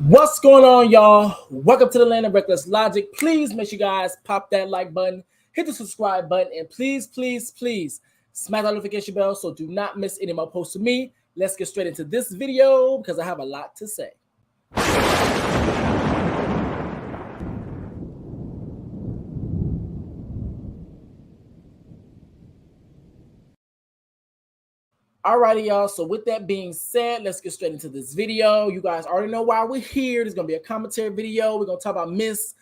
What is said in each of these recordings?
What's going on, y'all? Welcome to the land of reckless logic. Please make sure you guys pop that like button, hit the subscribe button, and please smash that notification bell so do not miss any more posts to me. Let's get straight into this video because I have a lot to say. Alrighty, y'all. So with that being said, let's get straight into this video. You guys already know why we're here. There's gonna be a commentary video. We're gonna talk about Miss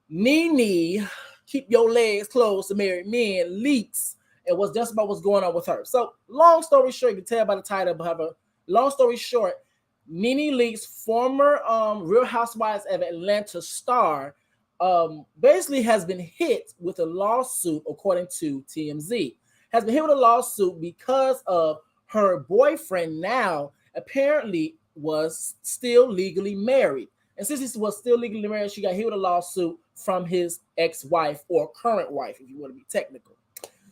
Nene, keep your legs closed to married men, leaks, and what's just about what's going on with her. So long story short, you can tell by the title, but long story short, Nene Leakes, former Real Housewives of Atlanta star, basically has been hit with a lawsuit, according to TMZ. Has been hit with a lawsuit because of her boyfriend now apparently was still legally married. And since he was still legally married, she got hit with a lawsuit from his ex-wife or current wife, if you want to be technical.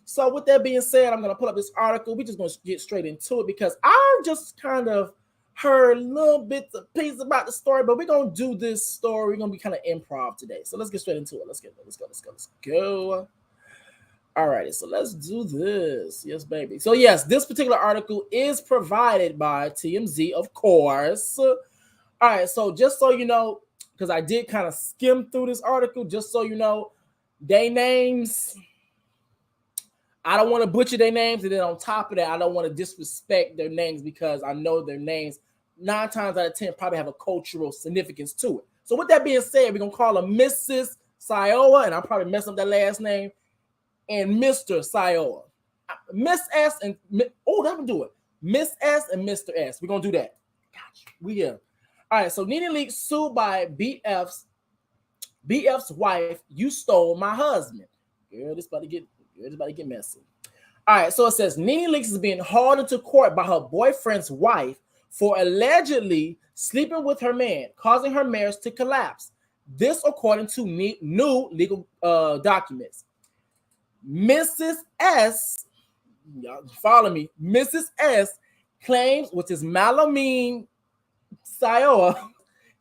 So with that being said, I'm going to pull up this article. We're just going to get straight into it because I just kind of heard little bits of pieces about the story, but we're going to do this story. We're going to be kind of improv today. So let's get straight into it. Let's go. All right, so let's do this. Yes, baby. So yes, this particular article is provided by TMZ, of course. All right, so just so you know, because I did kind of skim through this article, just so you know, their names, I don't want to butcher their names, and then on top of that, I don't want to disrespect their names because I know their names 9 times out of 10 probably have a cultural significance to it. So with that being said, we're gonna call her Mrs. Sioh, and I'm probably messing up that last name, and Mr. Sioh. Miss S and that would do it. Miss S and Mr. S. We're gonna do that. Gotcha. We here. All right. So Nene Leakes sued by BF's wife. You stole my husband. Girl, this about to get messy. All right. So it says Nene Leakes is being hauled into court by her boyfriend's wife for allegedly sleeping with her man, causing her marriage to collapse. This according to new legal documents. Mrs. S, y'all follow me, Mrs. S claims, which is Malamine Sioh,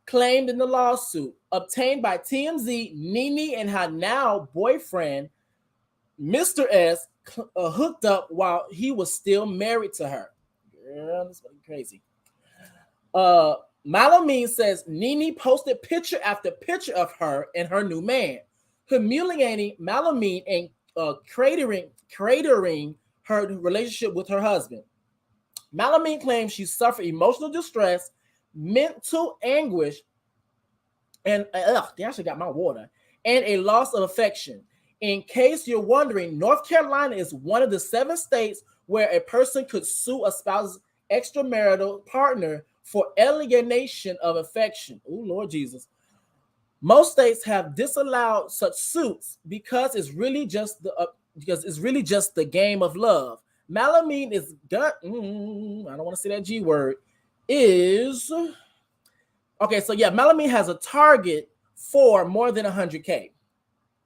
claimed in the lawsuit obtained by TMZ, Nene and her now boyfriend, Mr. S, hooked up while he was still married to her. Girl, this is crazy. Malamine says Nene posted picture after picture of her and her new man, humiliating Malamine and cratering her relationship with her husband. Malamine claims she suffered emotional distress, mental anguish, and they actually got my water, and a loss of affection. In case you're wondering, North Carolina is one of the 7 states where a person could sue a spouse's extramarital partner for alienation of affection. Oh, Lord Jesus. Most states have disallowed such suits because it's really just the game of love. Malamine is done. I don't want to say that G word. Is okay. So yeah, Malamine has a target for more than 100K.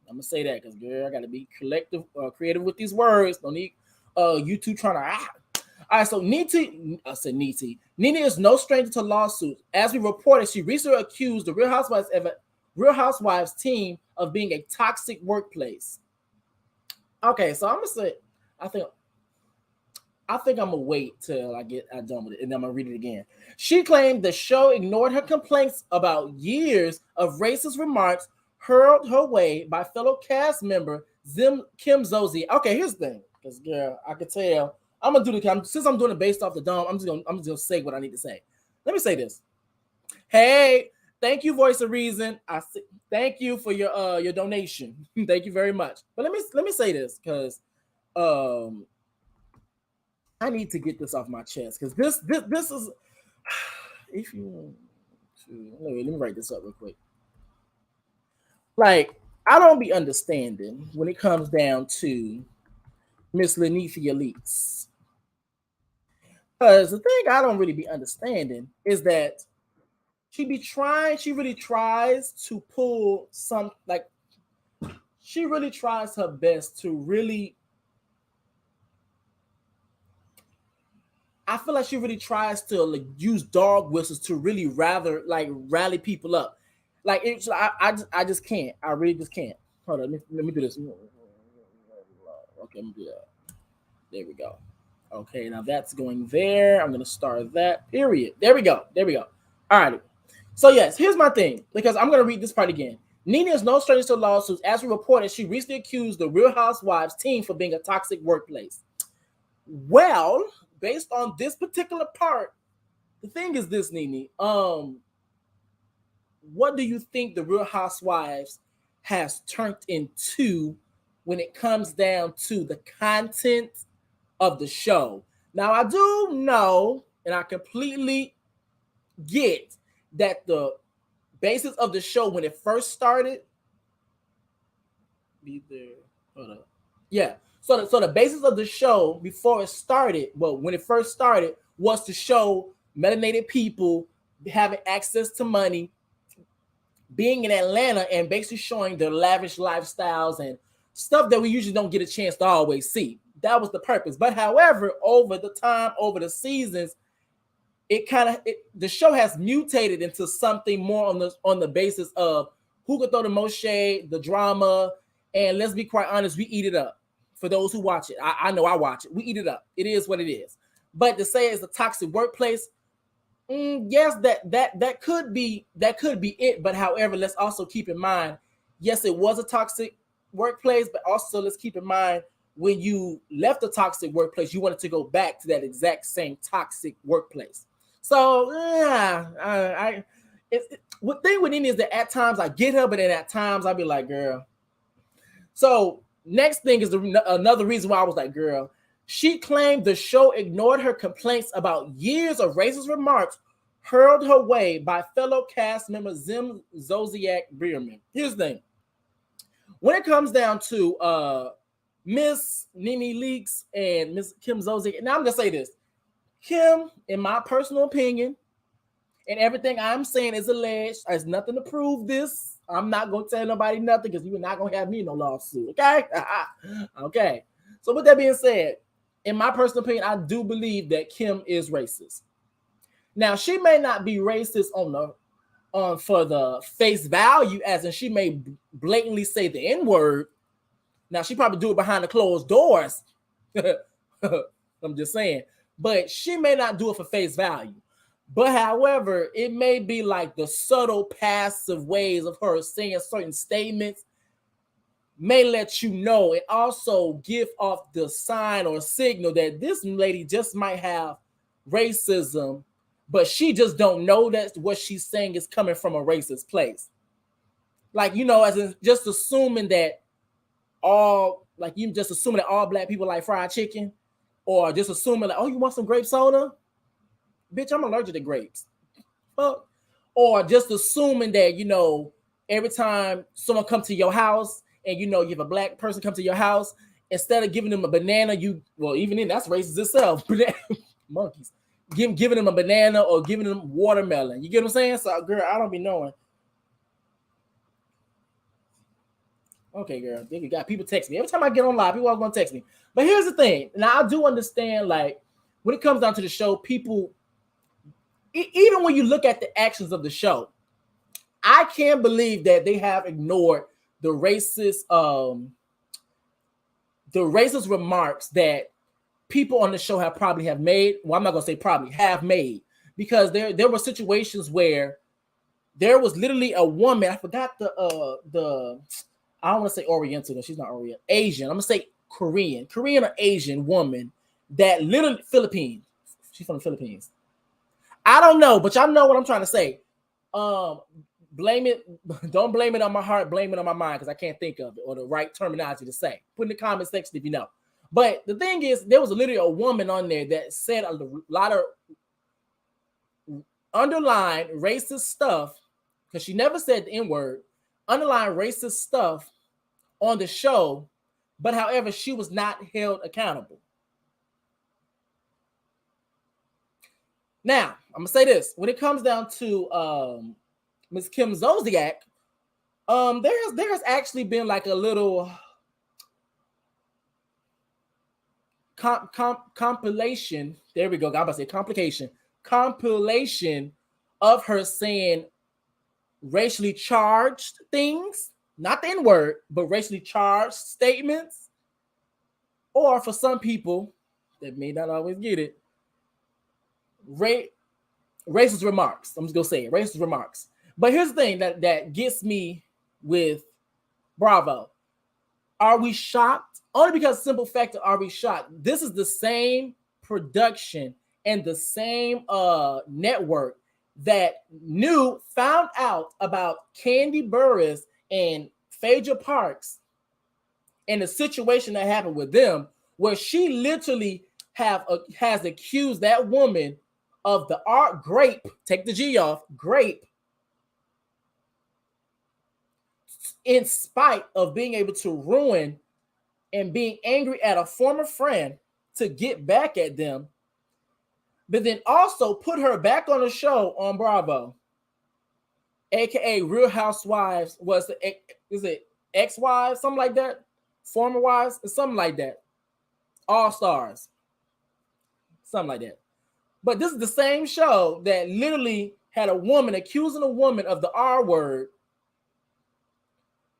I'm gonna say that because girl, I gotta be creative with these words. Don't need YouTube trying to. All right, so Nene is no stranger to lawsuits. As we reported, she recently accused the Real Housewives team of being a toxic workplace. Okay, so I'm gonna say, I think I'm gonna wait till I get done with it, and then I'm gonna read it again. She claimed the show ignored her complaints about years of racist remarks hurled her way by fellow cast member Kim Zolciak. Okay, here's the thing, because girl, I could tell. I'm gonna do since I'm doing it based off the dome. I'm just gonna say what I need to say. Let me say this. Hey. Thank you, Voice of Reason. Thank you for your donation. Thank you very much. But let me say this because I need to get this off my chest because this is if you want to let me write this up real quick. Like I don't be understanding when it comes down to Miss Lenethia Leakes. Because the thing I don't really be understanding is that she really tries to pull some, like, she really tries her best to really I feel like she really tries to like use dog whistles to really rather like rally people up. Like it's I just can't. I really just can't. Hold on, let me do this. Okay, let me do that. There we go. Okay, now that's going there. I'm gonna start that. Period. There we go. There we go. All right. So yes, here's my thing because I'm gonna read this part again. Nene is no stranger to lawsuits. As we reported, she recently accused the Real Housewives team for being a toxic workplace. Well, based on this particular part, the thing is this, Nene. What do you think the Real Housewives has turned into when it comes down to the content of the show? Now, I do know, and I completely get that the basis of the show when it first started. Be there. Hold up. Yeah. So the basis of the show before it started, well, when it first started, was to show melanated people having access to money, being in Atlanta, and basically showing their lavish lifestyles and stuff that we usually don't get a chance to always see. That was the purpose. But however, over the time, over the seasons, the show has mutated into something more on the basis of who could throw the most shade, the drama, and let's be quite honest, we eat it up. For those who watch it, I know I watch it. We eat it up. It is what it is. But to say it's a toxic workplace, yes, that could be it. But however, let's also keep in mind, yes, it was a toxic workplace, but also let's keep in mind when you left the toxic workplace, you wanted to go back to that exact same toxic workplace. So yeah, what thing with Nene is that at times I get her, but then at times I'll be like, girl. So next thing is another reason why I was like, girl. She claimed the show ignored her complaints about years of racist remarks hurled her way by fellow cast member Zim Zolciak Bierman. Here's the thing. When it comes down to Miss Nene Leakes and Miss Kim Zolciak, now I'm gonna say this. Kim, in my personal opinion, and everything I'm saying is alleged. There's nothing to prove this. I'm not gonna tell nobody nothing because you're not gonna have me in no lawsuit. Okay? Okay. So with that being said, in my personal opinion, I do believe that Kim is racist. Now, she may not be racist for the face value, as in she may blatantly say the N-word. Now, she probably do it behind the closed doors. I'm just saying. But she may not do it for face value. But however, it may be like the subtle passive ways of her saying certain statements may let you know and also give off the sign or signal that this lady just might have racism, but she just don't know that what she's saying is coming from a racist place. Like, you know, as in just assuming that all black people like fried chicken, or just assuming like, oh, you want some grape soda? Bitch, I'm allergic to grapes. Or just assuming that, you know, every time someone comes to your house and, you know, you have a black person come to your house, instead of giving them a banana, even then that's racist itself. Monkeys. Giving them a banana or giving them watermelon. You get what I'm saying? So, girl, I don't be knowing. Okay, girl. You got people text me. Every time I get on live, people always want to text me. But here's the thing. Now, I do understand, like, when it comes down to the show, people, even when you look at the actions of the show, I can't believe that they have ignored the racist remarks that people on the show have made. Well, I'm not gonna say probably have made, because there were situations where there was literally a woman. I forgot the I don't want to say Oriental, no, she's not Oriental. Asian. I'm gonna say Korean or Asian woman that literally Philippines. She's from the Philippines. I don't know, but y'all know what I'm trying to say. Don't blame it on my heart, blame it on my mind, because I can't think of it or the right terminology to say. Put in the comment section if you know. But the thing is, there was literally a woman on there that said a lot of underlying racist stuff, because she never said the N-word, underlying racist stuff on the show, but however, she was not held accountable. Now, I'm gonna say this: when it comes down to Ms. Kim Zolciak, there has actually been like a little, compilation. There we go. I'm about to say complication. Compilation of her saying racially charged things, not the N-word, but racially charged statements. Or for some people that may not always get it, racist remarks. I'm just gonna say it, racist remarks. But here's the thing that gets me with Bravo. Are we shocked? Only because simple fact of are we shocked? This is the same production and the same network that found out about Kandi Burruss and Phaedra Parks and the situation that happened with them, where she literally has accused that woman of the art grape, take the G off, grape, in spite of being able to ruin and being angry at a former friend to get back at them, but then also put her back on the show on Bravo, aka Real Housewives. Is it ex-wives, something like that, former wives, or something like that, All Stars, something like that. But this is the same show that literally had a woman accusing a woman of the R word,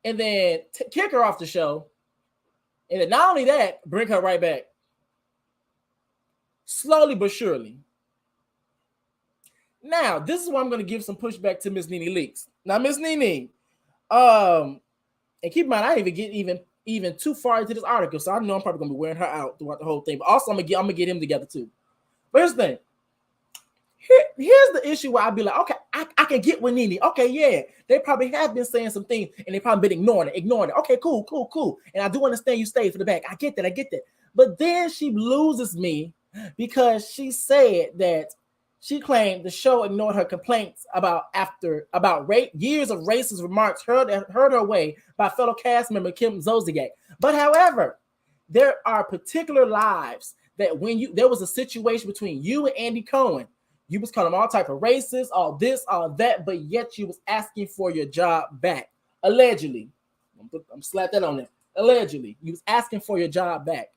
and then kick her off the show, and then not only that, bring her right back, slowly but surely. Now, this is why I'm going to give some pushback to Miss Nene Leakes. Now, Miss Nene, and keep in mind, I didn't even get even too far into this article, so I know I'm probably going to be wearing her out throughout the whole thing. But also, I'm gonna get him together too. But here's the thing. Here's the issue where I'd be like, okay, I can get with Nene. Okay, yeah, they probably have been saying some things and they probably been ignoring it. Okay, cool. And I do understand you stayed for the back. I get that. But then she loses me because she said that she claimed the show ignored her complaints about years of racist remarks heard her way by fellow cast member Kim Zolciak. But however, there are particular lives that when there was a situation between you and Andy Cohen, you was calling them all type of racist, all this, all that, but yet you was asking for your job back. Allegedly. I'm slap that on it. Allegedly. You was asking for your job back.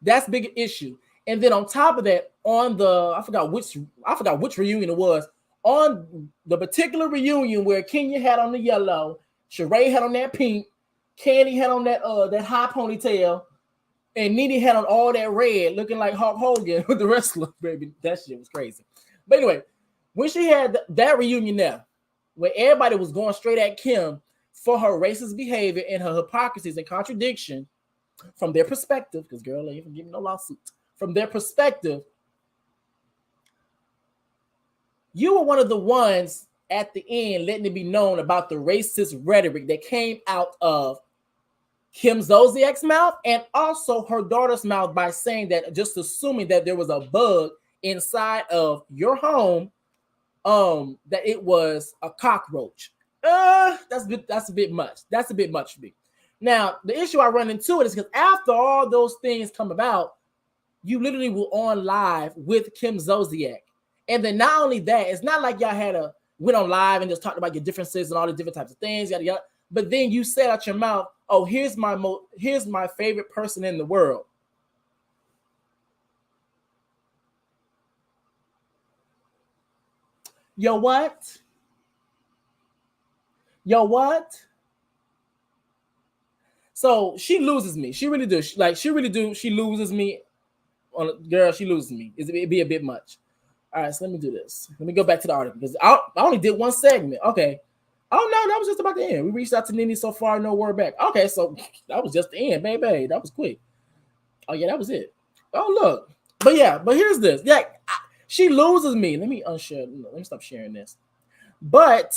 That's a big issue. And then on top of that, on the I forgot which reunion it was, on the particular reunion where Kenya had on the yellow, Sheree had on that pink, Kandi had on that high ponytail, and Nene had on all that red, looking like Hulk Hogan with the wrestler, baby. That shit was crazy. But anyway, when she had that reunion there, where everybody was going straight at Kim for her racist behavior and her hypocrisies and contradiction from their perspective, because girl ain't even giving no lawsuit. From their perspective, you were one of the ones at the end letting it be known about the racist rhetoric that came out of Kim Zolciak's mouth and also her daughter's mouth by saying that, just assuming that there was a bug inside of your home, that it was a cockroach. That's a bit much. That's a bit much for me. Now, the issue I run into it is because after all those things come about, you literally were on live with Kim Zolciak. And then not only that, it's not like y'all went on live and just talked about your differences and all the different types of things, yada yada. But then you said out your mouth, "Oh, here's my favorite person in the world." Yo, what? So she loses me. She really do. She really do. She loses me. Girl, she loses me. It'd be a bit much. All right, so let me do this. Let me go back to the article because I only did one segment. Okay. Oh no, that was just about the end. We reached out to Nene so far, no word back. Okay, so that was just the end, baby. That was quick. Oh yeah, that was it. Oh look, but here's this. Yeah, she loses me. Let me unshare. No, let me stop sharing this. But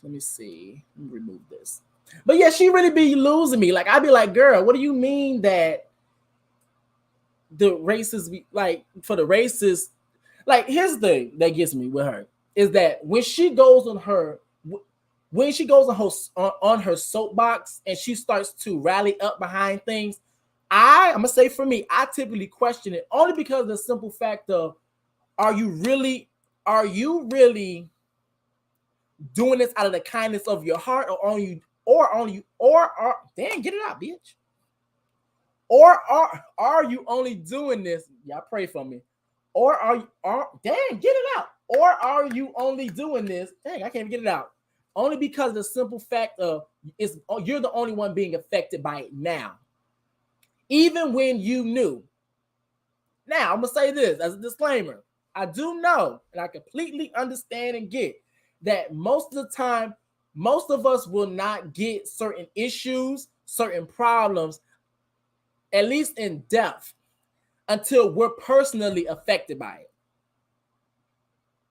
let me see. Let me remove this. But yeah, she really be losing me. Like I'd be like, girl, what do you mean that the racists for the racists? Like here's the thing that gets me with her is that when she goes on her soapbox and she starts to rally up behind things, I'm gonna say for me, I typically question it only because of the simple fact of, are you really doing this out of the kindness of your heart, or get it out, bitch. Or are you only doing this? Y'all pray for me. Or dang, get it out. Or are you only doing this? Dang, I can't even get it out. Only because of the simple fact of you're the only one being affected by it now. Even when you knew. Now, I'm gonna say this as a disclaimer. I do know and I completely understand and get that most of the time, most of us will not get certain issues, certain problems, at least in depth, until we're personally affected by it.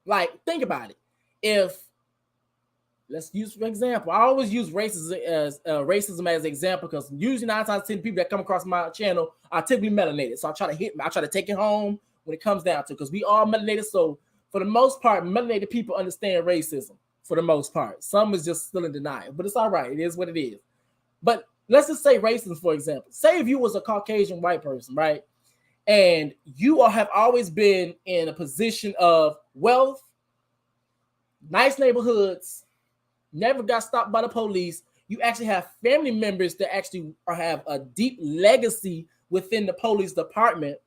Like, think about it. If, let's use for example, I always use racism as an example because usually 9 times out of 10 people that come across my channel are typically melanated. So I try to take it home when it comes down to, because we all melanated. So for the most part, melanated people understand racism for the most part. Some is just still in denial, but it's all right. It is what it is. But let's just say racism, for example. Say if you was a Caucasian white person, right? And you have always been in a position of wealth, nice neighborhoods, never got stopped by the police. You actually have family members that actually have a deep legacy within the police department.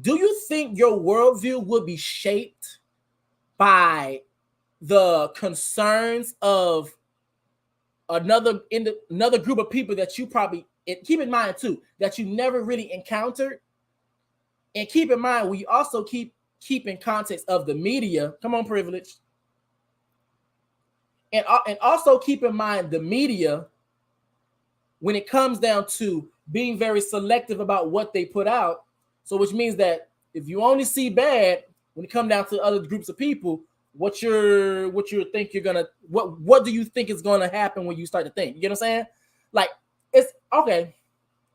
Do you think your worldview would be shaped by the concerns of another group of people that you probably, keep in mind too, that you never really encountered? And keep in mind, we also keep in context of the media. Come on, privilege. And also keep in mind the media, when it comes down to being very selective about what they put out. So which means that if you only see bad, when it comes down to other groups of people, what do you think is gonna happen when you start to think? You get what I'm saying? Like, it's okay.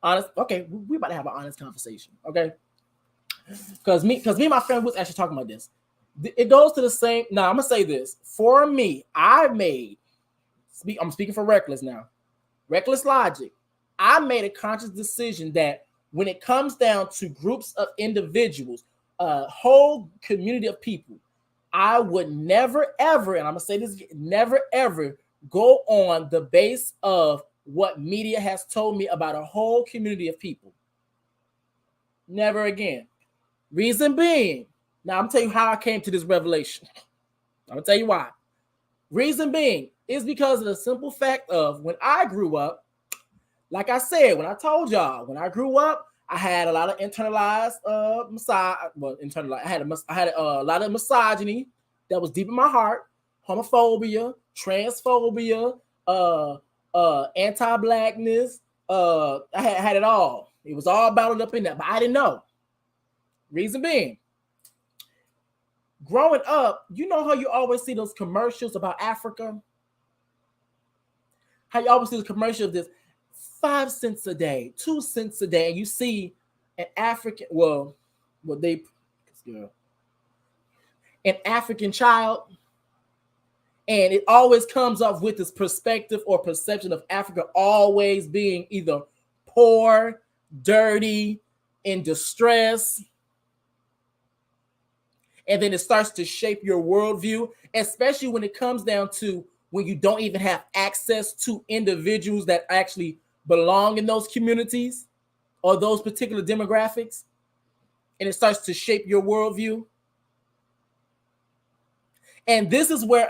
Honest, okay, we about to have an honest conversation, okay? Because me and my friend was actually talking about this. It goes to the same. Now I'm gonna say this. For me, I'm speaking for Reckless now. Reckless Logic. I made a conscious decision that when it comes down to groups of individuals, a whole community of people, I would never ever, and I'm gonna say this, never ever go on the base of what media has told me about a whole community of people. Never again. Reason being, now I'm gonna tell you how I came to this revelation. I'm gonna tell you why. Reason being is because of the simple fact of when I grew up, like I said, when I told y'all, when I grew up, I had a lot of internalized I had a lot of misogyny that was deep in my heart, homophobia, transphobia, anti-blackness. I had it all. It was all bottled up in that, but I didn't know. Reason being, growing up, you know how you always see those commercials about Africa? How you always see the commercial of this 5 cents a day, 2 cents a day, and you see an African, an African child, and it always comes up with this perspective or perception of Africa always being either poor, dirty, in distress. And then it starts to shape your worldview, especially when it comes down to when you don't even have access to individuals that actually belong in those communities or those particular demographics. And it starts to shape your worldview. And this is where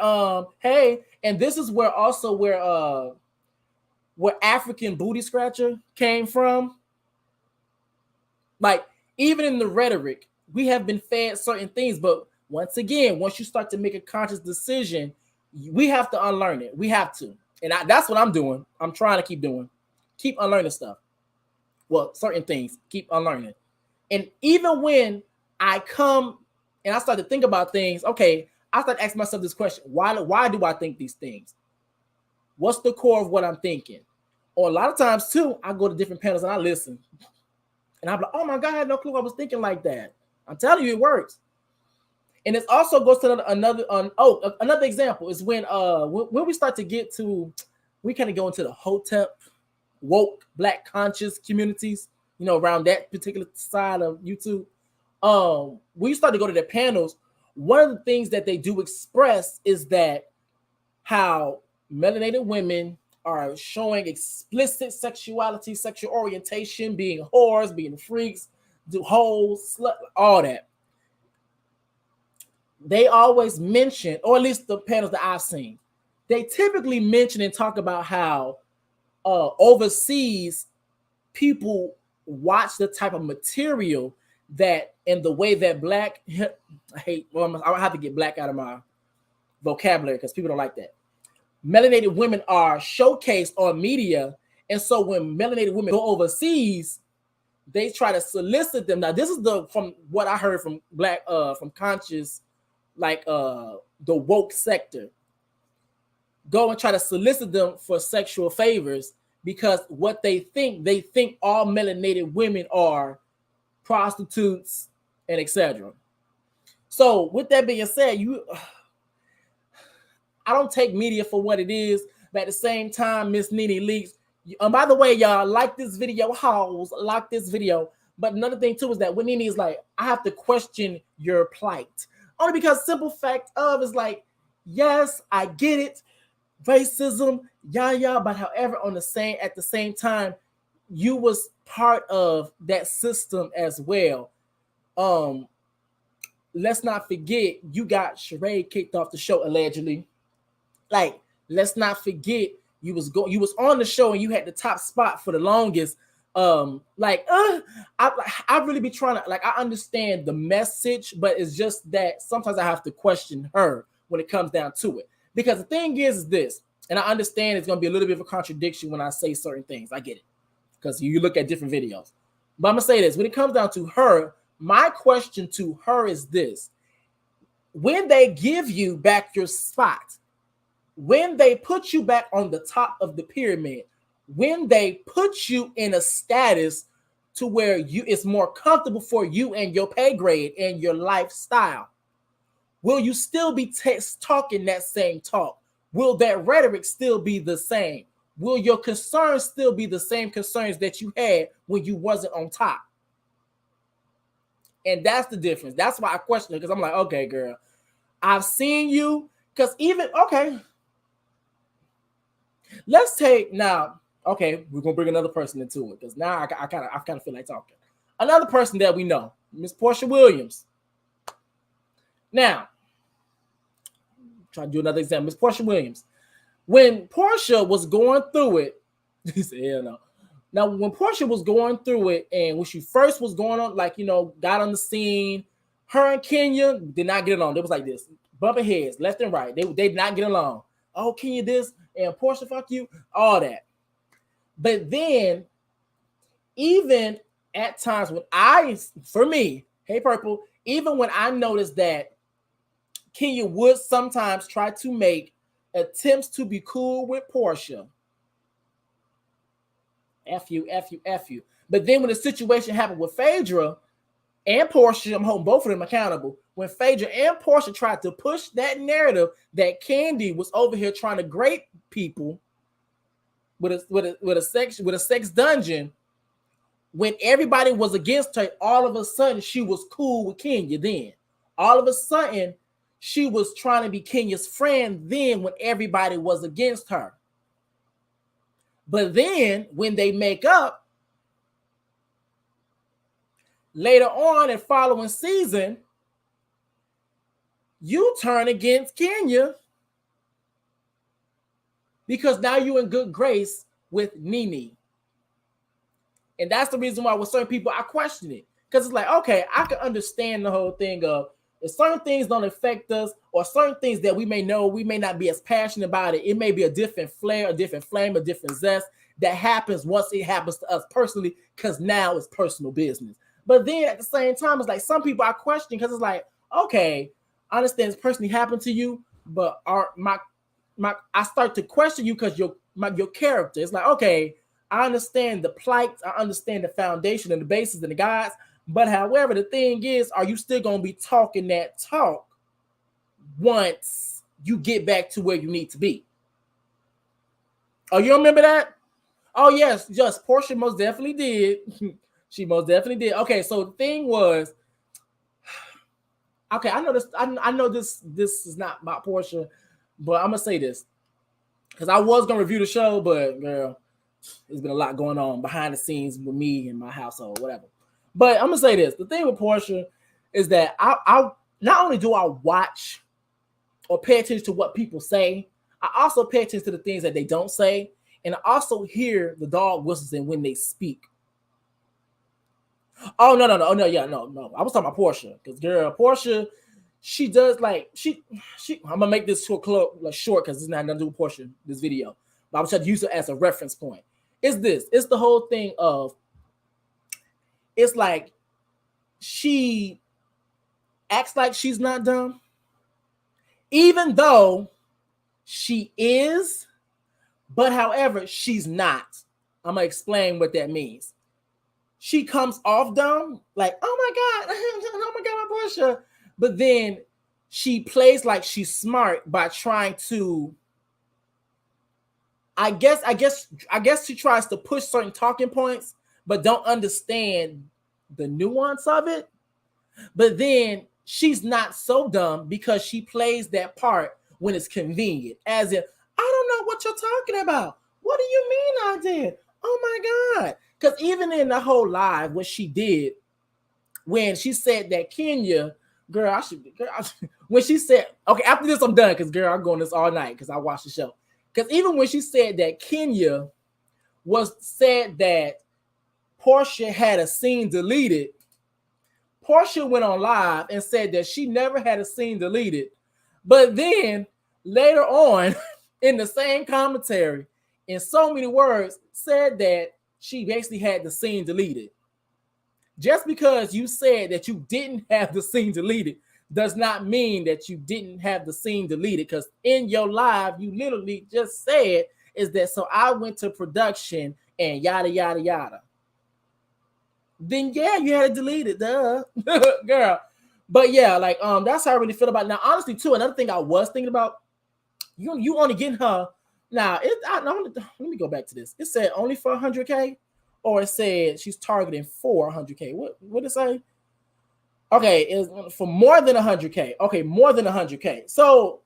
where African booty scratcher came from. Like, even in the rhetoric, we have been fed certain things, but once again, once you start to make a conscious decision, we have to unlearn it. We have to. And that's what I'm doing. I'm trying to keep unlearning stuff. Well, certain things, keep unlearning. And even when I come and I start to think about things, okay, I start asking myself this question: why do I think these things? What's the core of what I'm thinking? Or a lot of times too, I go to different panels and I listen. And I'm like, oh my God, I had no clue I was thinking like that. I'm telling you, it works. And it also goes to another example is when we start to get to, we kind of go into the Hotep, woke, black conscious communities, around that particular side of YouTube. We start to go to their panels. One of the things that they do express is that how melanated women are showing explicit sexuality, sexual orientation, being whores, being freaks, do hoes, slut, all that. They always mention, or at least the panels that I've seen, they typically mention and talk about how overseas people watch the type of material that, and the way that black, I hate, well, I have to get black out of my vocabulary because people don't like that. Melanated women are showcased on media, and so when melanated women go overseas, they try to solicit them. Now, this is from what I heard from black, from conscious, like the woke sector. Go and try to solicit them for sexual favors because what they think all melanated women are prostitutes and etc. So with that being said, I don't take media for what it is, but at the same time, Miss Nene leaks. By the way, y'all, like this video, hoes, like this video. But another thing too is that when Nene is like, I have to question your plight. Only because simple fact of is like, yes, I get it, racism, yeah, but however, at the same time, you was part of that system as well. Let's not forget you got Sheree kicked off the show allegedly. Like, let's not forget you was on the show and you had the top spot for the longest. I really be trying to, like, I understand the message, but it's just that sometimes I have to question her when it comes down to it. Because the thing is this, and I understand it's gonna be a little bit of a contradiction when I say certain things. I get it. Because you look at different videos. But I'm gonna say this: when it comes down to her, my question to her is this: when they give you back your spot, when they put you back on the top of the pyramid, when they put you in a status to where it's more comfortable for you and your pay grade and your lifestyle, will you still be talking that same talk? Will that rhetoric still be the same? Will your concerns still be the same concerns that you had when you wasn't on top? And that's the difference. That's why I question it, because I'm like, okay, girl, I've seen you. Because even, okay, let's take now, okay, we're going to bring another person into it, because now I kind of feel like talking. Another person that we know, Miss Portia Williams. Now, try to do another example. Miss Portia Williams. When Portia was going through it, he said, hell no. Now, when Portia was going through it, and when she first was going on, like, got on the scene, her and Kenya did not get along. They was like this, bumping heads left and right. They did not get along. Oh, Kenya this, and Portia, fuck you, all that. But then, even at times when for me, hey Purple, even when I noticed that Kenya would sometimes try to make attempts to be cool with Portia. F you. But then when the situation happened with Phaedra and Portia, I'm holding both of them accountable. When Phaedra and Portia tried to push that narrative that Candy was over here trying to grape people with a sex dungeon, when everybody was against her, all of a sudden she was cool with Kenya. Then all of a sudden she was trying to be Kenya's friend then when everybody was against her. But then when they make up later on in following season, you turn against Kenya because now you're in good grace with Nene. And that's the reason why with certain people I question it. Because it's like, okay, I can understand the whole thing of if certain things don't affect us, or certain things that we may know, we may not be as passionate about it. It may be a different flair, a different flame, a different zest that happens once it happens to us personally, because now it's personal business. But then at the same time, it's like some people I question because it's like, okay, I understand it's personally happened to you, but I start to question you because your character. It's like, okay, I understand the plight, I understand the foundation and the basis and the guides. But however, the thing is, are you still going to be talking that talk once you get back to where you need to be? Oh, you remember that? Oh, yes, Portia most definitely did. She most definitely did. Okay, so the thing was, okay, I know this. I know this is not about Portia, but I'm gonna say this. because I was gonna review the show, but girl, there's been a lot going on behind the scenes with me and my household, whatever. But I'm gonna say this: the thing with Portia is that I not only do I watch or pay attention to what people say, I also pay attention to the things that they don't say, and I also hear the dog whistles and when they speak. Oh no, no. I was talking about Portia because girl, Portia, she does like she. I'm gonna make this short because it's not nothing to do with Portia. This video, but I'm trying to use it as a reference point. It's this. It's the whole thing of. It's like she acts like she's not dumb, even though she is, but however, she's not. I'm gonna explain what that means. She comes off dumb, like, oh my God, my Portia. But then she plays like she's smart by trying to, I guess she tries to push certain talking points, but don't understand the nuance of it. But then she's not so dumb because she plays that part when it's convenient. As in, I don't know what you're talking about. What do you mean I did? Oh my God. Because even in the whole live, what she did, when she said that Kenya, girl, when she said, okay, after this I'm done, because girl, I'm going this all night because I watched the show. Because even when she said that Kenya said that Portia had a scene deleted, Portia went on live and said that she never had a scene deleted. But then later on in the same commentary, in so many words, said that she basically had the scene deleted. Just because you said that you didn't have the scene deleted does not mean that you didn't have the scene deleted, because in your live, you literally just said is that, so I went to production and yada, yada, yada. Then yeah, you had to delete it, duh, girl. But yeah, like that's how I really feel about it. Now. Honestly, too, another thing I was thinking about, you only getting her now. Let me go back to this. It said only for 100K, or it said she's targeting for 100K. What did it say? Okay, it's for more than 100K. Okay, more than 100K. So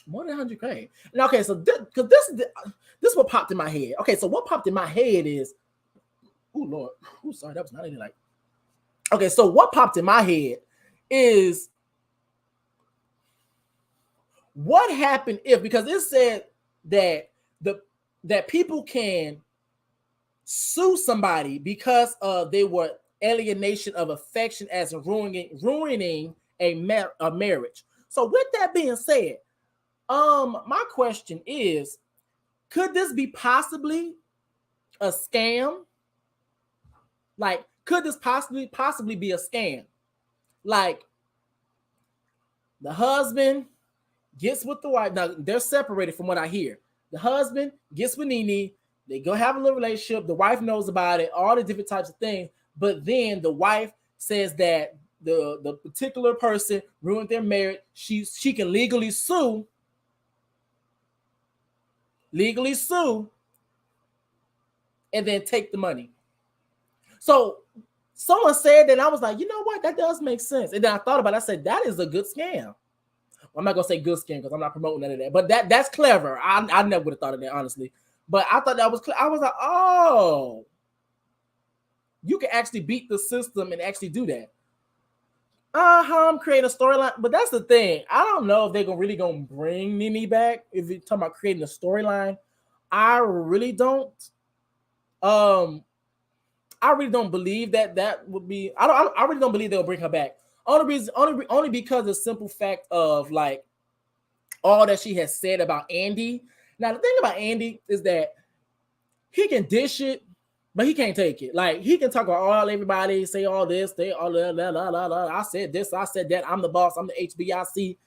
more than 100K. Now, okay, so because this is what popped in my head. Okay, so what popped in my head is, oh Lord, oh sorry, that was not any like. Okay, so what popped in my head is, what happened if, because it said that that people can sue somebody because they were alienation of affection as ruining a marriage. So with that being said, my question is, could this be possibly a scam? Like, could this possibly be a scam? Like, the husband gets with the wife. Now, they're separated from what I hear. The husband gets with Nene. They go have a little relationship. The wife knows about it, all the different types of things. But then the wife says that the particular person ruined their marriage. She can legally sue, and then take the money. So someone said that, and I was like, you know what? That does make sense. And then I thought about it. I said, that is a good scam. Well, I'm not going to say good scam because I'm not promoting none of that. But that's clever. I never would have thought of that, honestly. But I thought that was clear. I was like, oh, you can actually beat the system and actually do that. I'm creating a storyline. But that's the thing. I don't know if they're really going to bring Nene back. If you're talking about creating a storyline, I really don't. I really don't believe that would be. I really don't believe they'll bring her back. Only because of the simple fact of like all that she has said about Andy. Now the thing about Andy is that he can dish it, but he can't take it. Like, he can talk about everybody, say all this, they all I said this, I said that, I'm the boss, I'm the HBIC.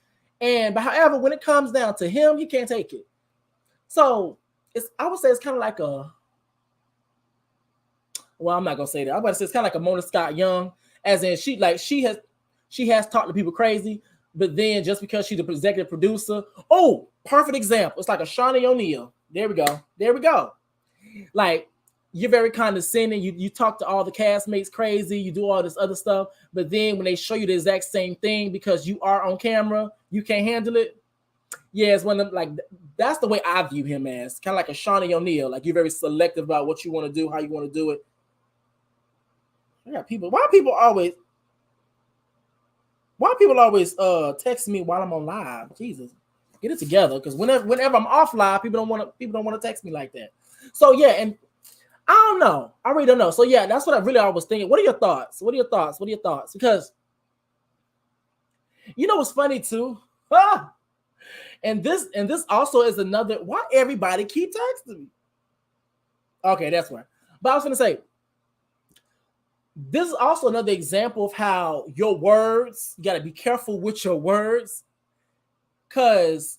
But however, when it comes down to him, he can't take it. So I would say it's kind of like a. Well, I'm not gonna say that. I'm about to say it's kind of like a Mona Scott Young, as in she has talked to people crazy, but then just because she's the executive producer, oh, perfect example. It's like a Shawnee O'Neal. There we go. Like, you're very condescending. You talk to all the castmates crazy. You do all this other stuff, but then when they show you the exact same thing because you are on camera, you can't handle it. Yeah, it's one of them. Like, that's the way I view him as, kind of like a Shawnee O'Neal. Like, you're very selective about what you want to do, how you want to do it. I got people. Why people always text me while I'm on live? Jesus, get it together. Because whenever I'm off live, people don't want to text me like that. So yeah, and I don't know. I really don't know. So yeah, that's what I was thinking. What are your thoughts? Because you know what's funny too? And this also is another, why everybody keep texting me. Okay, that's right. But I was gonna say, this is also another example of how your words, you gotta be careful with your words, because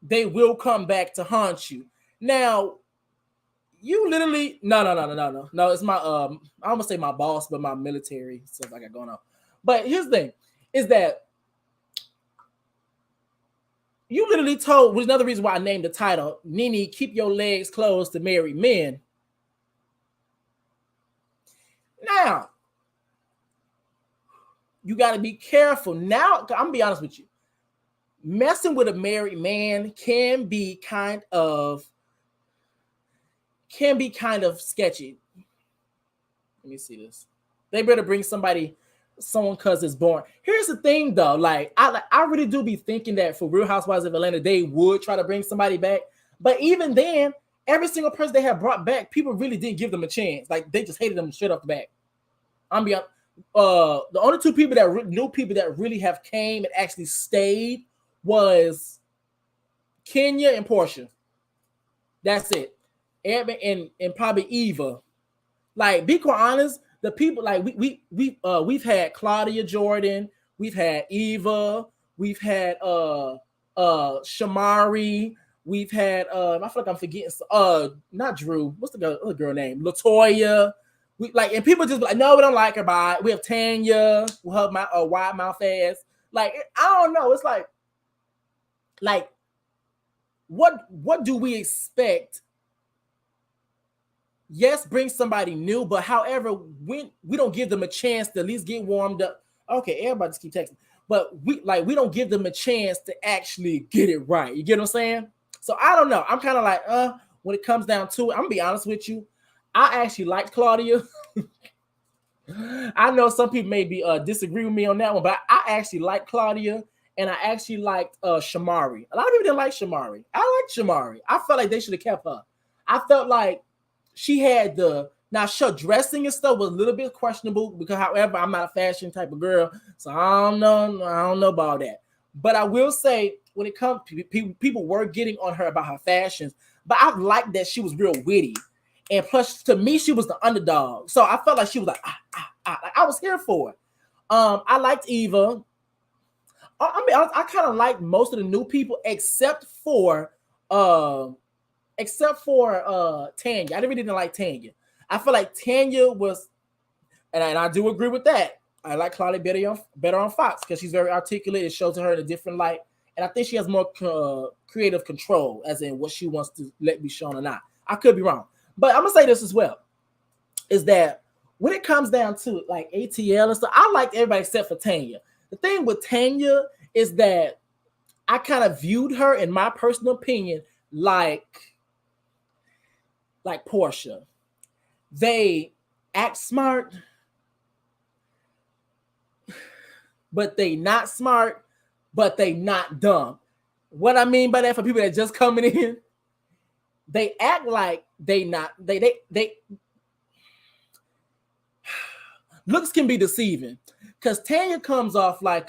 they will come back to haunt you. Now, you literally no. It's my I almost say my boss, but my military stuff I got going on. But here's the thing, is that you literally told, was another reason why I named the title, Nene, keep your legs closed to married men. Now, you got to be careful. Now, I'm going to be honest with you. Messing with a married man can be kind of sketchy. Let me see this. They better bring someone because it's born. Here's the thing though, like I really do be thinking that for Real Housewives of Atlanta, they would try to bring somebody back. But even then, every single person they have brought back, people really didn't give them a chance. Like, they just hated them straight off the bat. I'm being the only two people that really have came and actually stayed was Kenya and Portia. That's it. And probably Eva. Like, be quite honest, the people, like, we've had Claudia Jordan, we've had Eva, we've had Shamari, we've had I feel like I'm forgetting not Drew, what's the other girl name? Latoya. We like, and people just be like, no, we don't like her. Bye. We have Tanya with her wide mouth ass. Like, I don't know. It's like what do we expect? Yes, bring somebody new, but however, when we don't give them a chance to at least get warmed up. Okay, everybody just keep texting, but we don't give them a chance to actually get it right. You get what I'm saying? So I don't know. I'm kind of like, when it comes down to it, I'm gonna be honest with you. I actually liked Claudia. I know some people maybe disagree with me on that one, but I actually liked Claudia, and I actually liked Shamari. A lot of people didn't like Shamari. I liked Shamari. I felt like they should have kept her. I felt like she had now her dressing and stuff was a little bit questionable, because however, I'm not a fashion type of girl, so I don't know about that. But I will say, when it comes to people were getting on her about her fashions, but I liked that she was real witty. And plus, to me, she was the underdog. So I felt like she was like, like, I was here for it. I liked Eva. I mean, I kind of liked most of the new people except for Tanya. I really didn't like Tanya. I feel like Tanya was, and I do agree with that. I like Claudia better on Fox, because she's very articulate. It shows her in a different light. And I think she has more creative control, as in what she wants to let be shown or not. I could be wrong. But I'm going to say this as well, is that when it comes down to like ATL and stuff, I liked everybody except for Tanya. The thing with Tanya is that I kind of viewed her, in my personal opinion, like Portia. They act smart, but they not smart, but they not dumb. What I mean by that, for people that just coming in, they act like they looks can be deceiving, because Tanya comes off like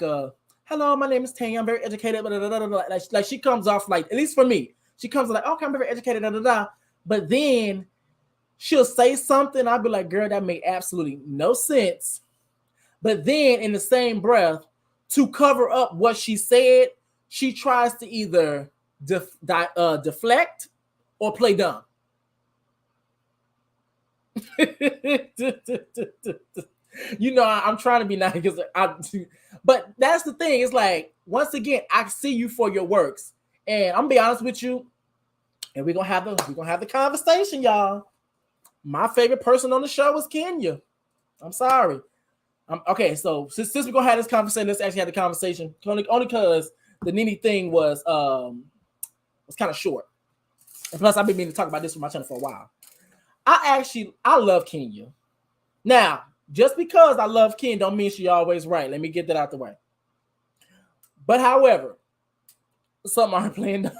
hello, my name is Tanya, I'm very educated, blah, blah, blah, blah. Like she comes off like, at least for me, she comes like, okay, I'm very educated, blah, blah, blah. But then she'll say something, I'll be like, girl, that made absolutely no sense. But then in the same breath, to cover up what she said, she tries to either deflect or play dumb. You know, I'm trying to be nice, but that's the thing. It's like, once again, I see you for your works, and I'm gonna be honest with you, and we're gonna have the conversation, y'all. My favorite person on the show is Kenya. I'm sorry. Okay, so since we're gonna have this conversation, let's actually have the conversation. Only because the Nene thing was It's kind of short. And plus, I've been meaning to talk about this with my channel for a while. I love Kenya. Now, just because I love Kenya don't mean she's always right. Let me get that out the way. But however, some aren't playing dumb.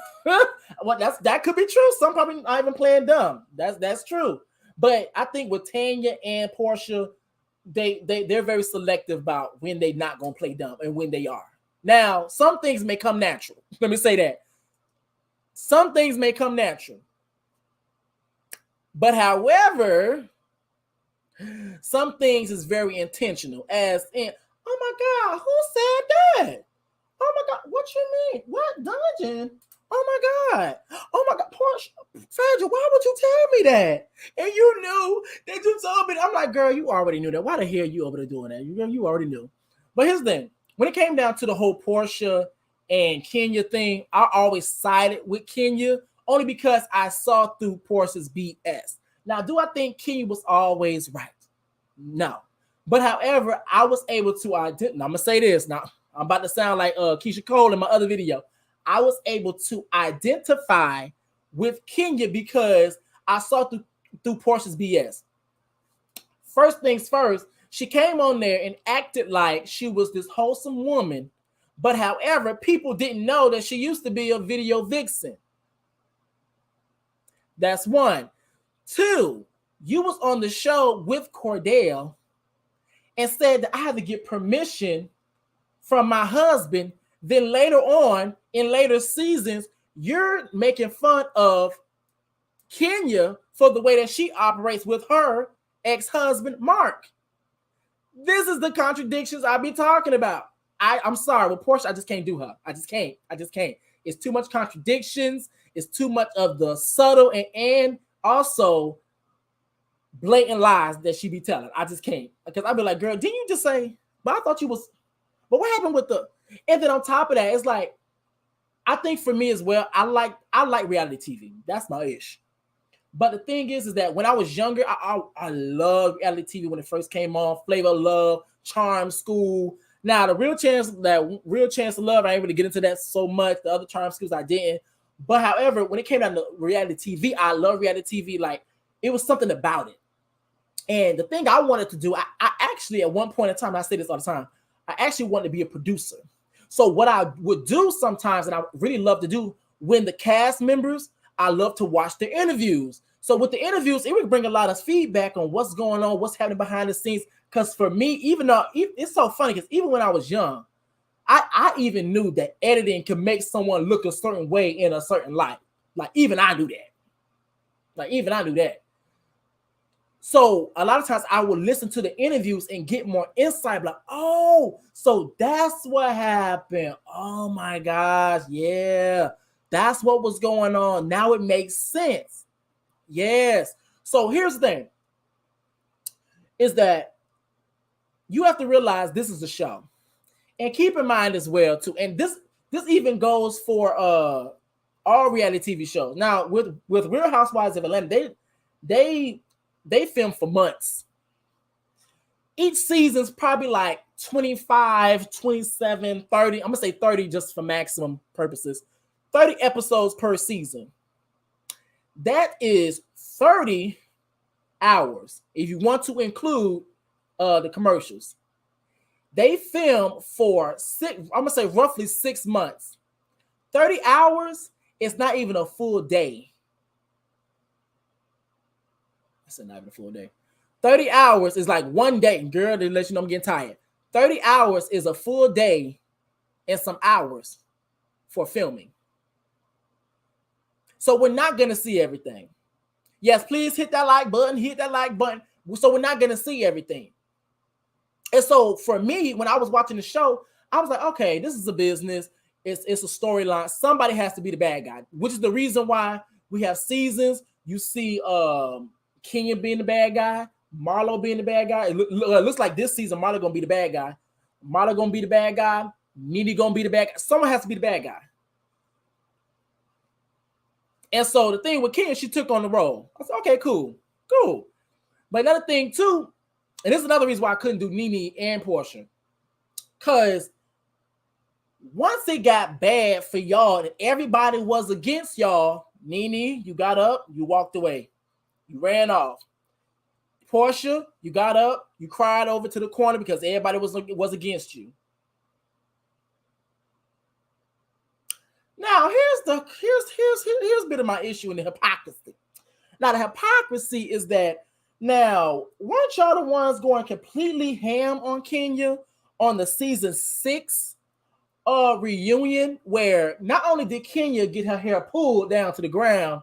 Well, that could be true. Some probably not even playing dumb. That's true. But I think with Tanya and Portia, they're very selective about when they're not gonna play dumb and when they are. Now, some things may come natural. Let me say that. Some things may come natural. But however, some things is very intentional. As in, oh my God, who said that? Oh my God, what you mean? What dungeon? Oh my God. Oh my God, Portia, Fragile, why would you tell me that? And you knew that you told me. I'm like, girl, you already knew that. Why the hell you over there doing that? You already knew. But here's the thing. When it came down to the whole Portia and Kenya thing, I always sided with Kenya only because I saw through Portia's BS. Now, do I think Kenya was always right? No. But however, I was able to identify. I'm going to say this. Now, I'm about to sound like Keisha Cole in my other video. I was able to identify with Kenya because I saw through Portia's BS. First things first, she came on there and acted like she was this wholesome woman. But however, people didn't know that she used to be a video vixen. That's one. Two, you was on the show with Cordell and said that I had to get permission from my husband. Then later on, in later seasons, you're making fun of Kenya for the way that she operates with her ex-husband, Mark. This is the contradictions I be talking about. I'm sorry, with Portia, I just can't do her. I just can't. It's too much contradictions. It's too much of the subtle and also blatant lies that she be telling. I just can't. Because I be like, girl, didn't you just say, but I thought you was, but what happened with the, and then on top of that, it's like, I think for me as well, I like reality TV. That's my ish. But the thing is that when I was younger, I loved reality TV when it first came on. Flavor of Love, Charm School. Now the Real Chance of Love, I ain't really get into that so much. The other Charm Schools I didn't. But however, when it came down to reality TV, I love reality TV. Like, it was something about it. And the thing I wanted to do, I actually, at one point in time, I say this all the time, I actually wanted to be a producer. So what I would do sometimes, and I really love to do, when the cast members, I love to watch their interviews. So with the interviews, it would bring a lot of feedback on what's going on, what's happening behind the scenes. Because for me, even though it's so funny, because even when I was young, I even knew that editing can make someone look a certain way in a certain light. Like, even I knew that. So a lot of times I would listen to the interviews and get more insight. Like, oh, so that's what happened. Oh my gosh, yeah. That's what was going on. Now it makes sense. Yes. So here's the thing. Is that you have to realize this is a show. And keep in mind as well, too, and this even goes for all reality TV shows. Now, with Real Housewives of Atlanta, they film for months. Each season's probably like 25, 27, 30. I'm going to say 30 just for maximum purposes. 30 episodes per season. That is 30 hours if you want to include the commercials. They film for I'm going to say roughly 6 months. 30 hours is not even a full day. I said not even a full day. 30 hours is like one day. Girl, they let you know I'm getting tired. 30 hours is a full day and some hours for filming. So we're not going to see everything. Yes, please hit that like button. Hit that like button. So we're not going to see everything. And so for me, when I was watching the show, I was like, okay, this is a business. It's a storyline. Somebody has to be the bad guy, which is the reason why we have seasons. You see Kenya being the bad guy, Marlo being the bad guy. It looks like this season Marlo going to be the bad guy. Marlo going to be the bad guy. Nene going to be the bad guy. Someone has to be the bad guy. And so the thing with Kenya, she took on the role. I said, okay, cool. But another thing too, and this is another reason why I couldn't do Nene and Portia. Because Once it got bad for y'all and everybody was against y'all, Nene, you got up, you walked away, you ran off. Portia, you got up, you cried over to the corner because everybody was against you. Now here's a bit of my issue in the hypocrisy. Now the hypocrisy is that now weren't y'all the ones going completely ham on Kenya on the season 6 reunion, where not only did Kenya get her hair pulled down to the ground,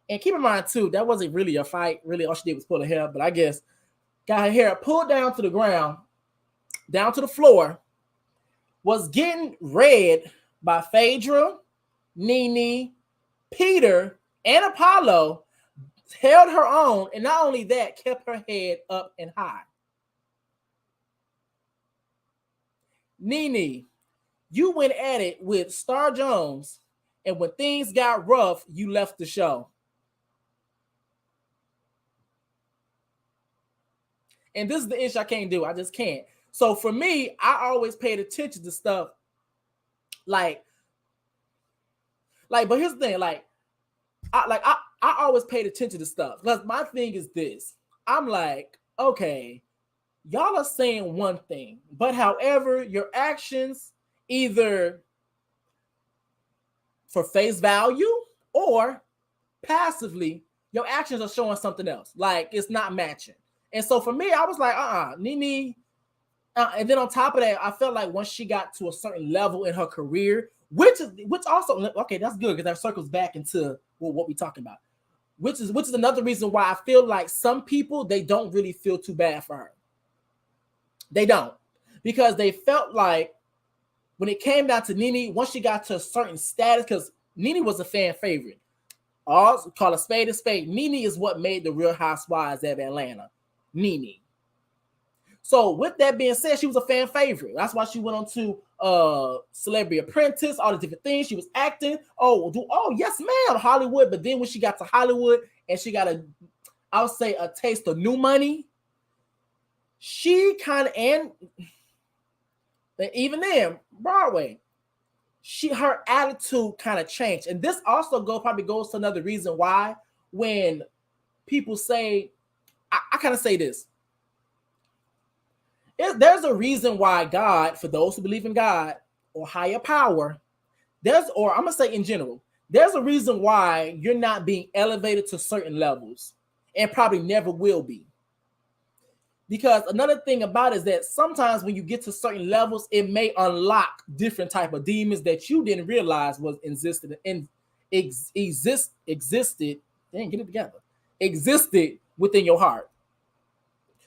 and keep in mind too, that wasn't really a fight. Really, all she did was pull her hair, but I guess got her hair pulled down to the ground, down to the floor, was getting read by Phaedra, Nene, Peter, and Apollo, held her own, and not only that, kept her head up and high. Nene, you went at it with Star Jones, and when things got rough, you left the show. And this is the issue I can't do. I just can't. So for me, I always paid attention to stuff like, but here's the thing, I always paid attention to stuff. Because my thing is this. I'm like, okay, y'all are saying one thing, but however, your actions, either for face value or passively, your actions are showing something else. Like, it's not matching. And so for me, I was like, Nene. And then on top of that, I felt like once she got to a certain level in her career, which also, okay, that's good because that circles back into what we're talking about. Which is another reason why I feel like some people, they don't really feel too bad for her. They don't. Because they felt like when it came down to Nene, once she got to a certain status, because Nene was a fan favorite. All call a spade. Nene is what made the Real Housewives of Atlanta. Nene. So with that being said, she was a fan favorite. That's why she went on to Celebrity Apprentice, all the different things. She was acting. Oh, yes, ma'am, Hollywood. But then when she got to Hollywood and she got I would say a taste of new money, she kind of, and even then, Broadway, her attitude kind of changed. And this also probably goes to another reason why when people say, I kind of say this. There's a reason why God, for those who believe in God or higher power, or I'm going to say in general, there's a reason why you're not being elevated to certain levels and probably never will be. Because another thing about it is that sometimes when you get to certain levels, it may unlock different type of demons that you didn't realize was existed within your heart.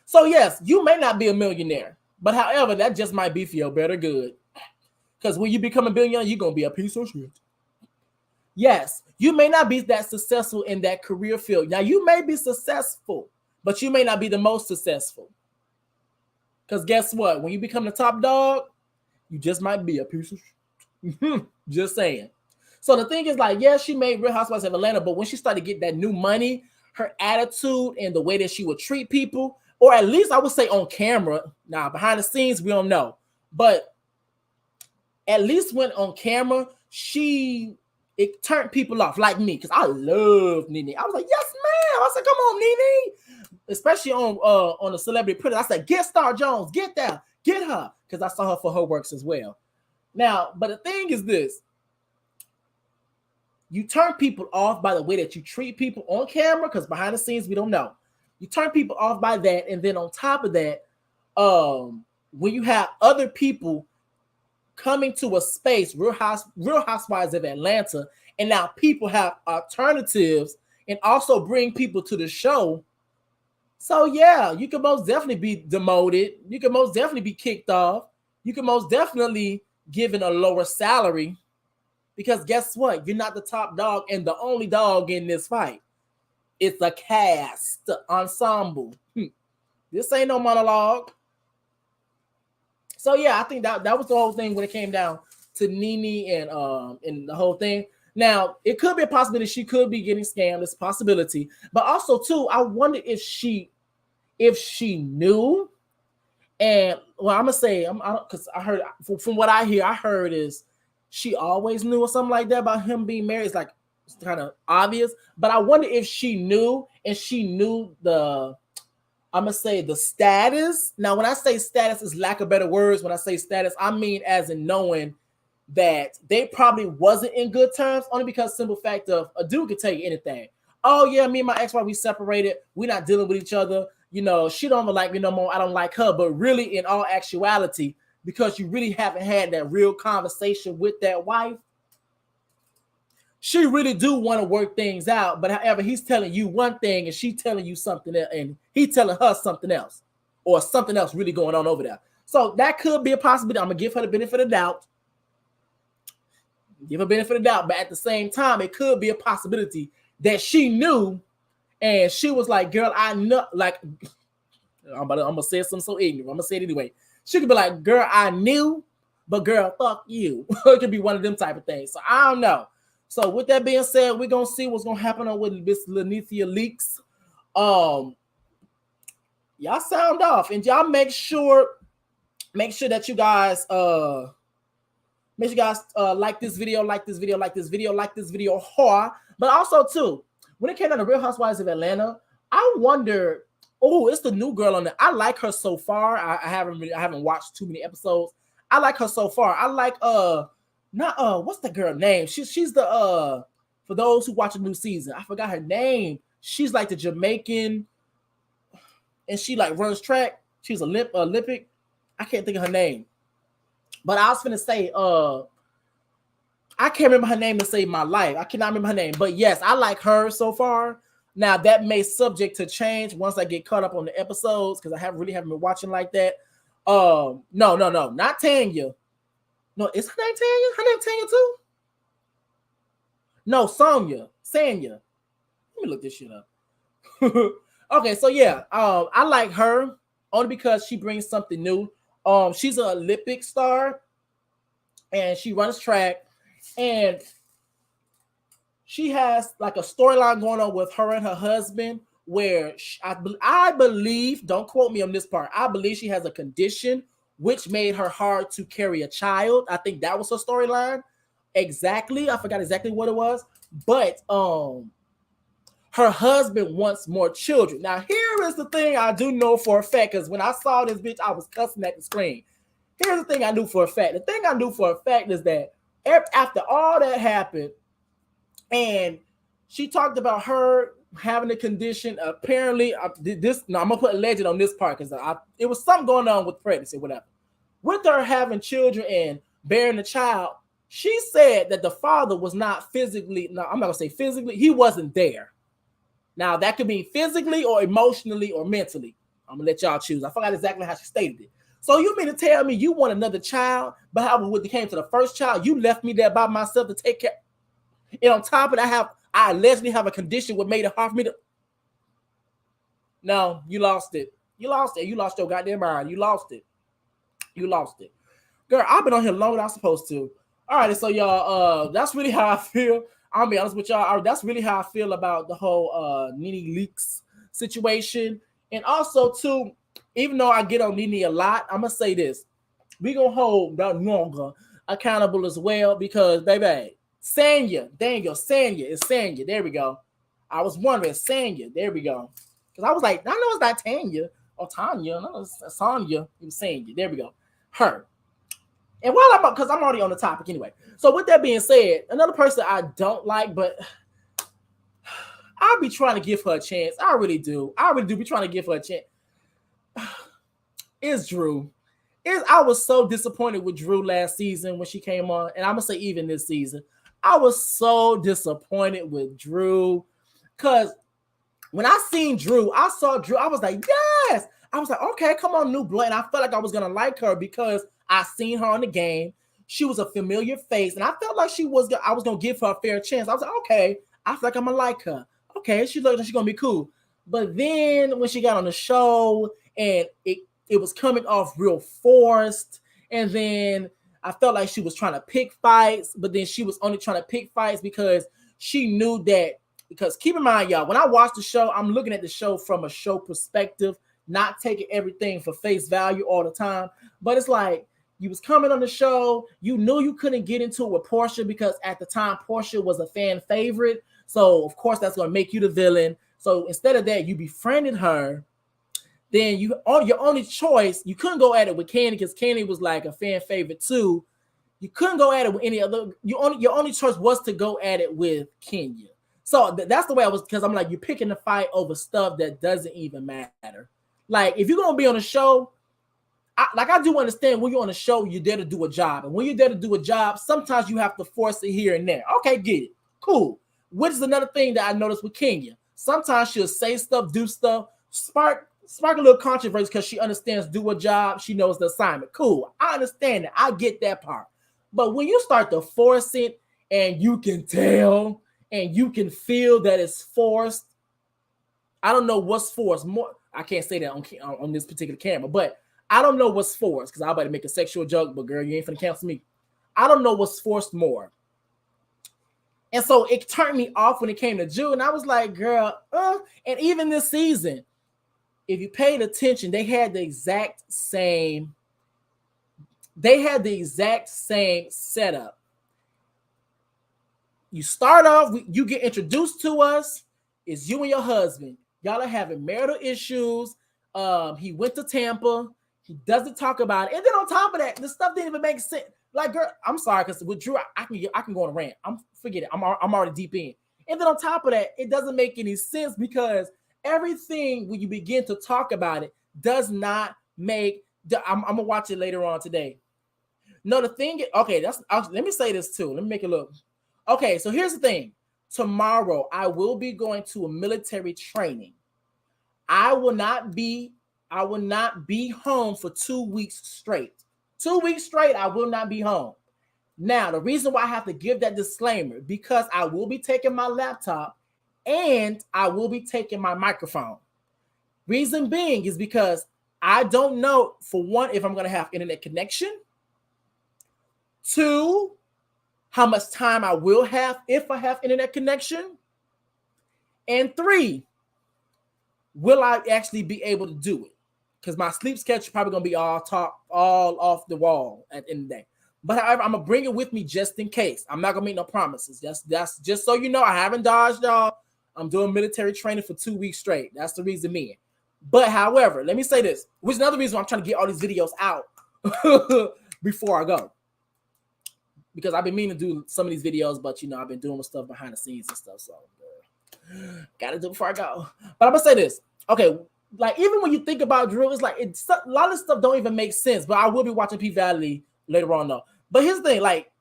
So yes, you may not be a millionaire, but however, that just might be for your better good. Because when you become a billionaire, you're going to be a piece of shit. Yes, you may not be that successful in that career field. Now, you may be successful, but you may not be the most successful. Because guess what? When you become the top dog, you just might be a piece of shit. Just saying. So the thing is, like, yeah, she made Real Housewives of Atlanta, but when she started to get that new money, her attitude and the way that she would treat people, or at least I would say on camera. Now, behind the scenes, we don't know. But at least when on camera, it turned people off, like me, because I love Nene. I was like, yes, ma'am. I said, come on, Nene. Especially on the Celebrity Apprentice. I said, get Star Jones. Get that. Get her. Because I saw her for her works as well. Now, but the thing is this. You turn people off by the way that you treat people on camera, because behind the scenes, we don't know. You turn people off by that, and then on top of that, when you have other people coming to a space, Real Housewives of Atlanta, and now people have alternatives and also bring people to the show. So yeah, you can most definitely be demoted. You can most definitely be kicked off. You can most definitely given a lower salary, because guess what? You're not the top dog and the only dog in this fight. It's a cast ensemble. This ain't no monologue. So yeah, I think that was the whole thing when it came down to Nene and the whole thing. Now, it could be a possibility she could be getting scammed. It's a possibility. But also, too, I wonder if she knew. And well, I'm gonna say, because I heard from what I heard is she always knew or something like that about him being married. It's like it's kind of obvious, but I wonder if she knew and she knew the I'm gonna say the status. Now, when I say status, is lack of better words. When I say status, I mean as in knowing that they probably wasn't in good terms, only because simple fact of a dude could tell you anything. Oh yeah, me and my ex-wife, we separated. We're not dealing with each other. You know, she don't like me no more. I don't like her. But really, in all actuality, because you really haven't had that real conversation with that wife, she really do want to work things out. But however, he's telling you one thing and she telling you something else, and he telling her something else, or something else really going on over there. So that could be a possibility. I'm gonna give her the benefit of the doubt. Give her benefit of the doubt, but at the same time, it could be a possibility that she knew, and she was like, "Girl, I know." Like, I'm gonna say something so ignorant. I'm gonna say it anyway. She could be like, "Girl, I knew, but girl, fuck you." It could be one of them type of things. So I don't know. So with that being said, we're gonna see what's gonna happen on with this Lenithia leaks. Y'all sound off, and y'all make sure that you guys make sure you guys like this video hard. But also too, when it came down to Real Housewives of Atlanta, I wonder. Oh, it's the new girl on there. I like her so far. I haven't watched too many episodes. I like her so far. I like what's the girl name? She's the for those who watch a new season, I forgot her name. She's like the Jamaican, and she like runs track. She's Olympic. I can't think of her name. But I was finna say, I can't remember her name to save my life. I cannot remember her name. But yes, I like her so far. Now that may subject to change once I get caught up on the episodes, because I haven't been watching like that. No, not Tanya. No, is her name Tanya? Her name Tanya too? No, Sanya. Let me look this shit up. Okay, so yeah, I like her only because she brings something new. She's an Olympic star, and she runs track, and she has like a storyline going on with her and her husband where I believe, don't quote me on this part, I believe she has a condition which made her hard to carry a child. I think that was her storyline. Exactly. I forgot exactly what it was. But her husband wants more children. Now, here is the thing I do know for a fact, because when I saw this bitch, I was cussing at the screen. Here's the thing I knew for a fact. The thing I knew for a fact is that after all that happened, and she talked about her having a condition. Apparently, I'm gonna put a legend on this part because it was something going on with pregnancy, whatever. With her having children and bearing a child, she said that the father was not physically. No, I'm not gonna say physically. He wasn't there. Now that could be physically or emotionally or mentally. I'm gonna let y'all choose. I forgot exactly how she stated it. So you mean to tell me you want another child, but how when it came to the first child, you left me there by myself to take care? And on top of that, I allegedly have a condition what made it hard for me to. No, you lost it. You lost your goddamn mind. You lost it. Girl, I've been on here longer than I'm supposed to. All right, so y'all, that's really how I feel. I'll be honest with y'all. That's really how I feel about the whole Nene leaks situation. And also, too, even though I get on Nene a lot, I'm going to say this. We're going to hold that longer accountable as well because, baby, Sanya. It's Sanya. There we go. I was wondering, Sanya. There we go. Because I was like, I know it's not Tanya or Tanya. No, it's Sanya. It was Sanya. There we go. Her. And because I'm already on the topic anyway. So with that being said, another person I don't like, but I'll be trying to give her a chance. I really do be trying to give her a chance. Is Drew. I was so disappointed with Drew last season when she came on. And I'm going to say even this season. I was so disappointed with Drew because when I seen Drew, I saw Drew. I was like, yes. I was like, okay, come on, new blood. And I felt like I was going to like her because I seen her on the game. She was a familiar face. And I felt like I was going to give her a fair chance. I was like, okay, I feel like I'm going to like her. Okay, she looks like she's going to be cool. But then when she got on the show and it was coming off real forced, and then I felt like she was trying to pick fights, but then she was only trying to pick fights because she knew that, because keep in mind, y'all, when I watch the show, I'm looking at the show from a show perspective, not taking everything for face value all the time. But it's like, You was coming on the show. You knew you couldn't get into it with Portia because at the time Portia was a fan favorite. So of course that's gonna make you the villain. So instead of that, you befriended her. Then your only choice, you couldn't go at it with Candy because Candy was like a fan favorite too. You couldn't go at it with any other. Your only choice was to go at it with Kenya. So that's the way I was, because I'm like, you're picking the fight over stuff that doesn't even matter. Like if you're gonna be on a show, I do understand when you're on a show, you're there to do a job, and when you're there to do a job, sometimes you have to force it here and there. Okay, get it, cool. Which is another thing that I noticed with Kenya. Sometimes she'll say stuff, do stuff, spark a little controversy because she understands do a job. She knows the assignment. Cool, I understand that. I get that part. But when you start to force it, and you can tell, and you can feel that it's forced, I don't know what's forced more. I can't say that on this particular camera, but I don't know what's forced because I'm about to make a sexual joke, but girl, you ain't finna cancel me. I don't know what's forced more. And so it turned me off when it came to Jew, and I was like, girl, and even this season, if you paid attention, they had the exact same setup. You start off, you get introduced to us, it's you and your husband. Y'all are having marital issues. He went to Tampa. He doesn't talk about it. And then on top of that, the stuff didn't even make sense. Like, girl, I'm sorry, because with Drew, I can go on a rant. Forget it. I'm already deep in. And then on top of that, it doesn't make any sense because everything when you begin to talk about it does not make. I'm gonna watch it later on today. No, the thing. Okay, let me say this too. Let me make it look. Okay, so here's the thing. Tomorrow, I will be going to a military training. I will not be home for 2 weeks straight. 2 weeks straight, I will not be home. Now, the reason why I have to give that disclaimer, because I will be taking my laptop and I will be taking my microphone. Reason being is because I don't know, for one, if I'm going to have internet connection. 2, how much time I will have if I have internet connection. And 3, will I actually be able to do it? Because my sleep schedule is probably going to be all off the wall at the end of the day. But however, I'm going to bring it with me just in case. I'm not going to make no promises. That's just so you know, I haven't dodged y'all. I'm doing military training for 2 weeks straight. That's the reason me. But however, let me say this, which is another reason why I'm trying to get all these videos out before I go. Because I've been meaning to do some of these videos, but, you know, I've been doing stuff behind the scenes and stuff. So, got to do it before I go. But I'm going to say this. Okay, like, even when you think about Drew, it's like, a lot of stuff don't even make sense. But I will be watching P-Valley later on, though. But here's the thing, like,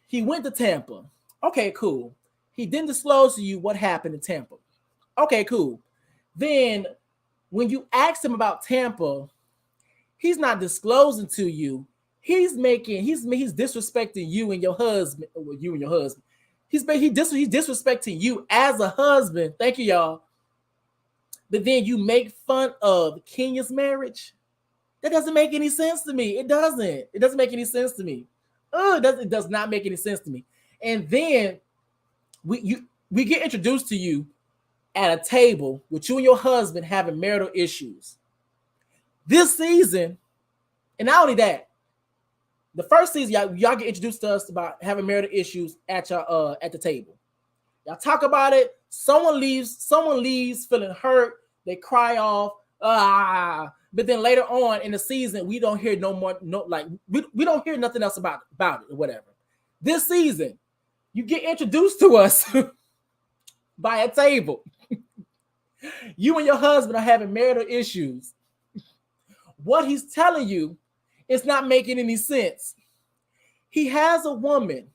he went to Tampa. Okay, cool. He didn't disclose to you what happened in Tampa. Okay, cool. Then when you ask him about Tampa, he's not disclosing to you. He's disrespecting you and your husband. Well, you and your husband. He's disrespecting you as a husband. Thank you, y'all. But then you make fun of Kenya's marriage. That doesn't make any sense to me. It doesn't. It doesn't make any sense to me. It does not make any sense to me. And then we get introduced to you at a table with you and your husband having marital issues. This season, and not only that, the first season, y'all get introduced to us about having marital issues at the table. Y'all talk about it. Someone leaves feeling hurt. They cry off. But then later on in the season, we don't hear we don't hear nothing else about it or whatever. This season, you get introduced to us by a table. You and your husband are having marital issues. What he's telling you, it's not making any sense. He has a woman.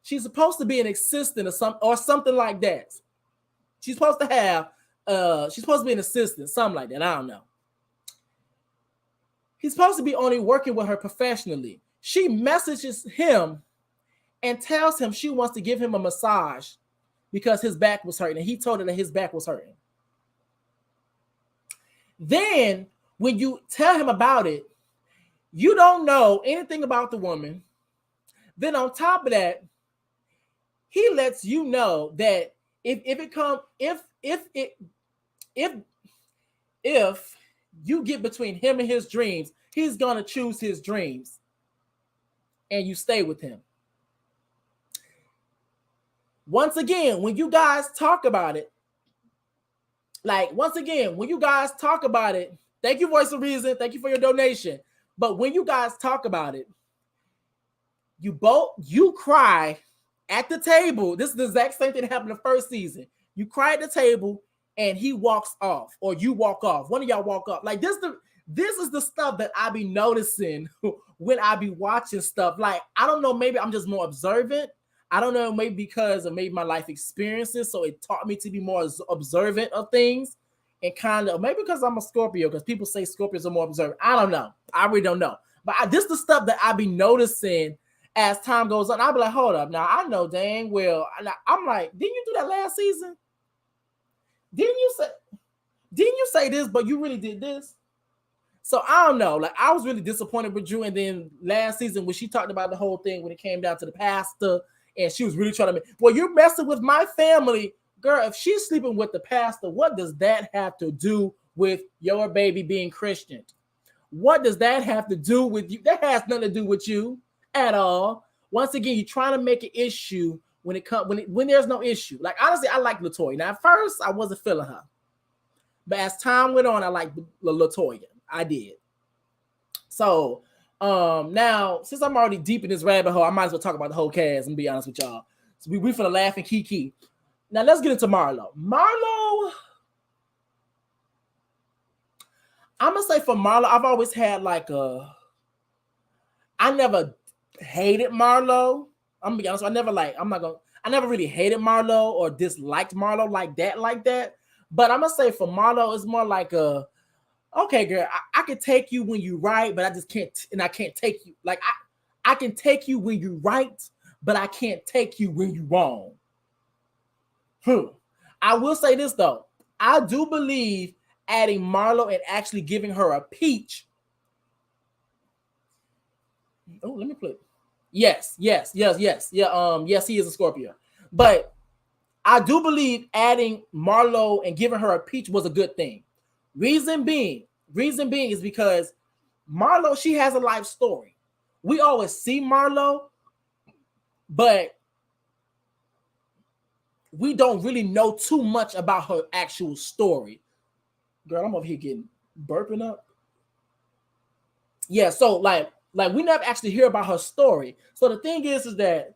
She's supposed to be an assistant or something like that. She's supposed to be an assistant, something like that. I don't know. He's supposed to be only working with her professionally. She messages him and tells him she wants to give him a massage because his back was hurting. And he told her that his back was hurting. Then when you tell him about it, you don't know anything about the woman. Then on top of that, he lets you know that if you get between him and his dreams, he's going to choose his dreams and you stay with him. Once again, when you guys talk about it, thank you, Voice of Reason. Thank you for your donation. But when you guys talk about it, you cry at the table. This is the exact same thing that happened the first season. You cry at the table and he walks off, or you walk off. One of y'all walk off. Like this is the stuff that I be noticing when I be watching stuff. Like, I don't know, maybe I'm just more observant. I don't know, maybe because of maybe my life experiences. So it taught me to be more observant of things, and kind of maybe because I'm a Scorpio, because people say Scorpios are more observant. I don't know. I really don't know. But this is the stuff that I be noticing as time goes on. I'll be like, hold up. Now, I know dang well. I'm like, didn't you do that last season? Didn't you say this, but you really did this? So I don't know. Like, I was really disappointed with Drew. And then last season, when she talked about the whole thing, when it came down to the pastor, and she was really trying to make, well, you're messing with my family. Girl, if she's sleeping with the pastor, what does that have to do with your baby being Christian? What does that have to do with you? That has nothing to do with you at all. Once again, you're trying to make an issue when there's no issue. Like, honestly, I like LaToya. Now, at first, I wasn't feeling her. But as time went on, I liked LaToya. I did. So, now, since I'm already deep in this rabbit hole, I might as well talk about the whole cast and be honest with y'all. So we finna laugh and kiki. Now, let's get into Marlo. Marlo, I'm going to say for Marlo, I've always had like I never hated Marlo. I'm going to be honest. I never really hated Marlo or disliked Marlo like that. But I'm going to say for Marlo, it's more like okay, girl, I can take you when you right, but I just can't, and I can't take you. Like, I can take you when you right, but I can't take you when you wrong. I will say this, though. I do believe adding Marlo and actually giving her a peach. Oh, let me play. Yes. Yeah, yes, he is a Scorpio. But I do believe adding Marlo and giving her a peach was a good thing. Reason being is because Marlo, she has a life story. We always see Marlo, but we don't really know too much about her actual story. Girl, I'm over here getting burping up. Yeah, so like we never actually hear about her story. So the thing is that,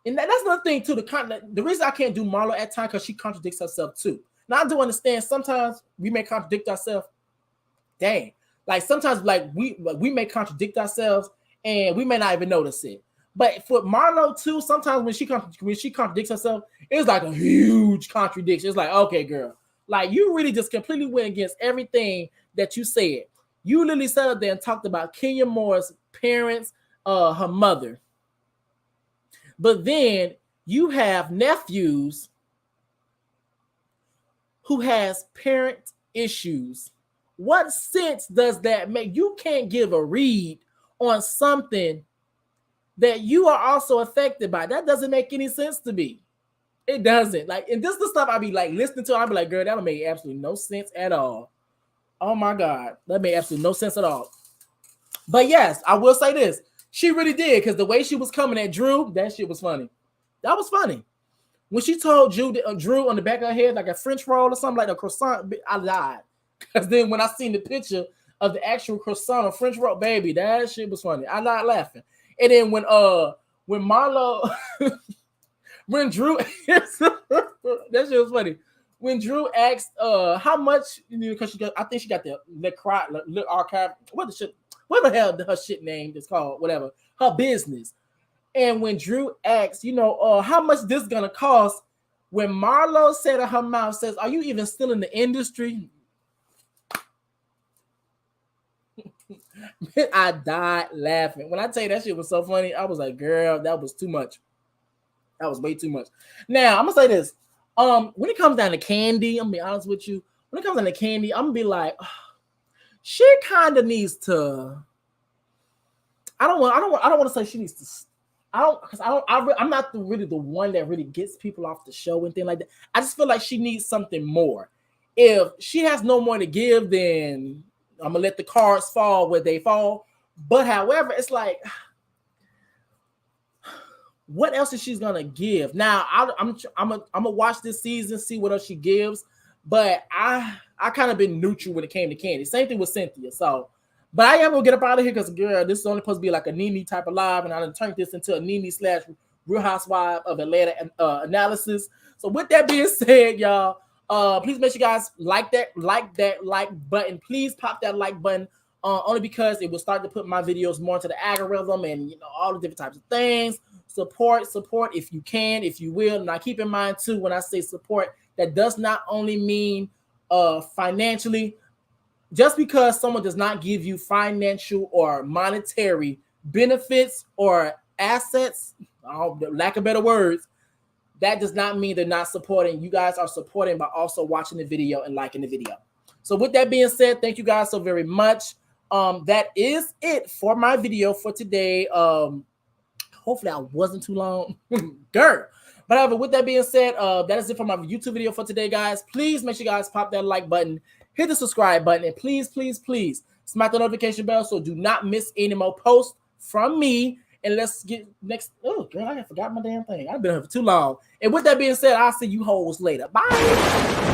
and that's another thing too. The reason I can't do Marlo at times because she contradicts herself too. Now I do understand sometimes we may contradict ourselves. Dang, like sometimes like we may contradict ourselves and we may not even notice it. But for Marlo too, sometimes when she contradicts herself, it's like a huge contradiction. It's like, okay, girl, like you really just completely went against everything that you said. You literally sat up there and talked about Kenya Moore's parents, her mother. But then you have nephews who has parent issues. What sense does that make? You can't give a read on something that you are also affected by. That doesn't make any sense to me. It doesn't. Like, and this is the stuff I be like listening to. I be like, girl, that don't make absolutely no sense at all. Oh my God, that made absolutely no sense at all. But yes, I will say this. She really did, because the way she was coming at Drew, that shit was funny. That was funny. When she told Drew on the back of her head like a French roll or something, like a croissant, I died. Because then when I seen the picture of the actual croissant or French roll, baby, that shit was funny. I died laughing. And then when Marlo, when Drew, that shit was funny. When Drew asked how much, because I think she got the archive, what the hell her shit name is called, whatever, her business. And when Drew asked, how much this gonna cost, when Marlo said in her mouth, says, "Are you even still in the industry?" I died laughing. When I tell you that shit was so funny, I was like, girl, that was too much. That was way too much. Now, I'm gonna say this. When it comes down to Candy, I'm gonna be honest with you. When it comes down to Candy, I'm gonna be like, she kind of needs to. I don't want to say she needs to. I'm not really the one that really gets people off the show and things like that. I just feel like she needs something more. If she has no more to give, then I'm gonna let the cards fall where they fall. But however, it's like, what else is she gonna give? Now I'm gonna watch this season, see what else she gives. But I kind of been neutral when it came to Candy. Same thing with Cynthia. So, but I am gonna get up out of here because, girl, this is only supposed to be like a Nene type of live, and I done turned this into a Nene / Real Housewife of Atlanta analysis. So with that being said, y'all, please make sure you guys like button. Please pop that like button. Only because it will start to put my videos more into the algorithm and, you know, all the different types of things. Support if you can, if you will. Now keep in mind too, when I say support, that does not only mean financially. Just because someone does not give you financial or monetary benefits or assets, lack of better words, that does not mean they're not supporting. You guys are supporting by also watching the video and liking the video. So with that being said, thank you guys so very much. That is it for my video for today. Hopefully I wasn't too long. Girl. But however, with that being said, that is it for my YouTube video for today, guys. Please make sure you guys pop that like button, hit the subscribe button, and please, please, please smack the notification bell so do not miss any more posts from me. And let's get next. Oh, girl, I forgot my damn thing. I've been here for too long. And with that being said, I'll see you hoes later. Bye.